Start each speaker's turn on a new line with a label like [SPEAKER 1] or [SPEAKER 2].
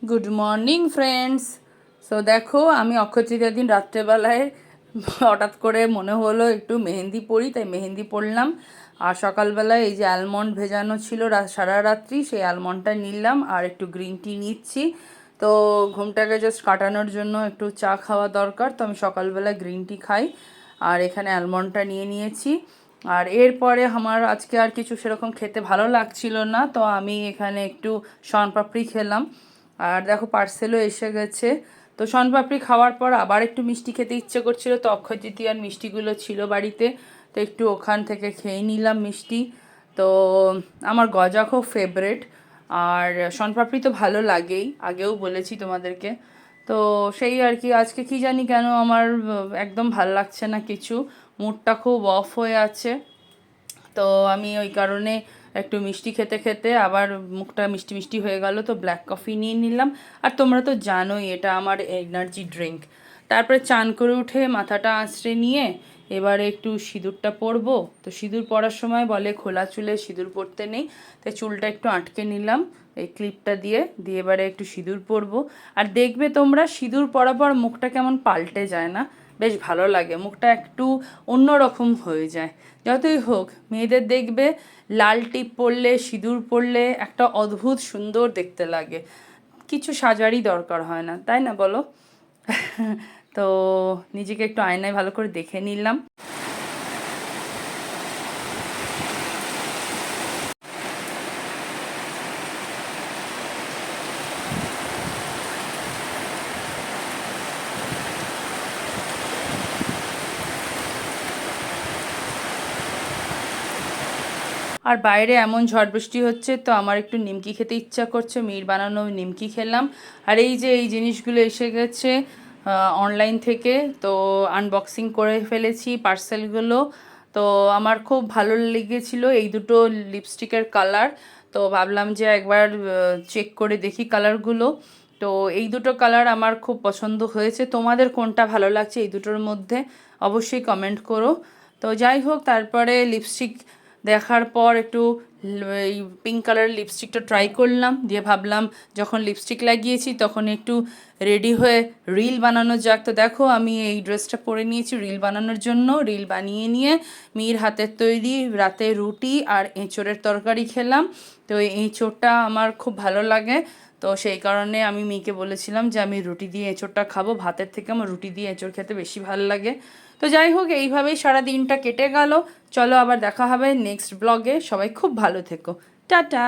[SPEAKER 1] Good morning friends. So দেখো, আমি অক্ষয় তৃতীয়ার দিন রাত্রেবেলায় হঠাৎ করে মনে হলো একটু মেহেন্দি পরি, তাই মেহেন্দি পরলাম। আর সকালবেলায় এই যে অ্যালমন্ড ভেজানো ছিল সারা রাত্রি, সেই অ্যালমন্ডটা নিলাম আর একটু গ্রিন টি নিচ্ছি। তো ঘুমটাকে জাস্ট কাটানোর জন্য একটু চা খাওয়া দরকার, তো আমি সকালবেলায় গ্রিন টি খাই আর এখানে অ্যালমন্ডটা নিয়ে নিয়েছি। আর এরপরে আমার আজকে আর কিছু সেরকম খেতে ভালো লাগছিল না, তো আমি এখানে একটু শনপাপড়ি খেলাম। আর দেখো পার্সেলও এসে গেছে। তো শনপাপড়ি খাওয়ার পর আবার একটু মিষ্টি খেতে ইচ্ছে করছিল, তো অক্ষয় তৃতীয়ার মিষ্টিগুলো ছিল বাড়িতে, তো একটু ওখান থেকে খেয়ে নিলাম মিষ্টি। তো আমার গজা খুব ফেভারেট, আর শনপাপড়ি তো ভালো লাগেই, আগেও বলেছি তোমাদেরকে। তো সেই আর কি, আজকে কি জানি কেন আমার একদম ভাল লাগছে না কিছু, মুডটা খুব অফ হয়ে আছে। তো আমি ওই কারণে একটু মিষ্টি খেতে খেতে আবার মুখটা মিষ্টি মিষ্টি হয়ে গেল, তো ব্ল্যাক কফি নিয়ে নিলাম। আর তোমরা তো জানোই এটা আমার এনার্জি ড্রিঙ্ক। তারপরে চান করে উঠে মাথাটা আঁচড়ে নিয়ে এবারে একটু সিঁদুরটা পরবো। তো সিঁদুর পরার সময় বলে খোলা চুলে সিঁদুর পরতে নেই, তাই চুলটা একটু আটকে নিলাম এই ক্লিপটা দিয়ে দিয়ে এবারে একটু সিঁদুর পরবো। আর দেখবে তোমরা সিঁদুর পরার পর মুখটা কেমন পাল্টে যায় না, বেশ ভালো লাগে, মুখটা একটু অন্যরকম হয়ে যায়। যতই হোক মেয়েদের দেখবে লাল টিপ পরলে সিঁদুর পরলে একটা অদ্ভুত সুন্দর দেখতে লাগে, কিছু সাজারই দরকার হয় না, তাই না বলো? তো নিজেকে একটু আয়নায় ভালো করে দেখে নিলাম। আর বাইরে এমন ঝড় বৃষ্টি হচ্ছে, তো আমার একটু নিমকি খেতে ইচ্ছা করছে, মির বানানো নিমকি খেলাম। আর এই যে এই জিনিসগুলো এসে গেছে অনলাইন থেকে, তো আনবক্সিং করে ফেলেছি পার্সেলগুলো। তো আমার খুব ভালো লেগেছিল এই দুটো লিপস্টিকের কালার, তো ভাবলাম যে একবার চেক করে দেখি কালারগুলো। তো এই দুটো কালার আমার খুব পছন্দ হয়েছে, তোমাদের কোনটা ভালো লাগছে এই দুটোর মধ্যে অবশ্যই কমেন্ট করো। তো যাই হোক, তারপরে লিপস্টিক দেখার পর একটু এই পিঙ্ক কালারের লিপস্টিকটা ট্রাই করলাম, দিয়ে ভাবলাম যখন লিপস্টিক লাগিয়েছি তখন একটু রেডি হয়ে রিল বানানো যাক। তো দেখো আমি এই ড্রেসটা পরে নিয়েছি রিল বানানোর জন্য, রিল বানিয়ে নিয়ে মির হাতের তৈরি রাতে রুটি আর এঁচোড়ের তরকারি খেলাম। তো এই এঁচোড়টা আমার খুব ভালো লাগে, তো সেই কারণে আমি মেয়েকে বলেছিলাম যে আমি রুটি দিয়ে এঁচোড়টা খাবো, ভাতের থেকে আমার রুটি দিয়ে এঁচোড় খেতে বেশি ভালো লাগে। তো যাই হোক, এইভাবেই সারা দিনটা কেটে গেল। চলো আবার দেখা হবে নেক্সট ব্লগে, সবাই খুব ভালো থেকো, টাটা।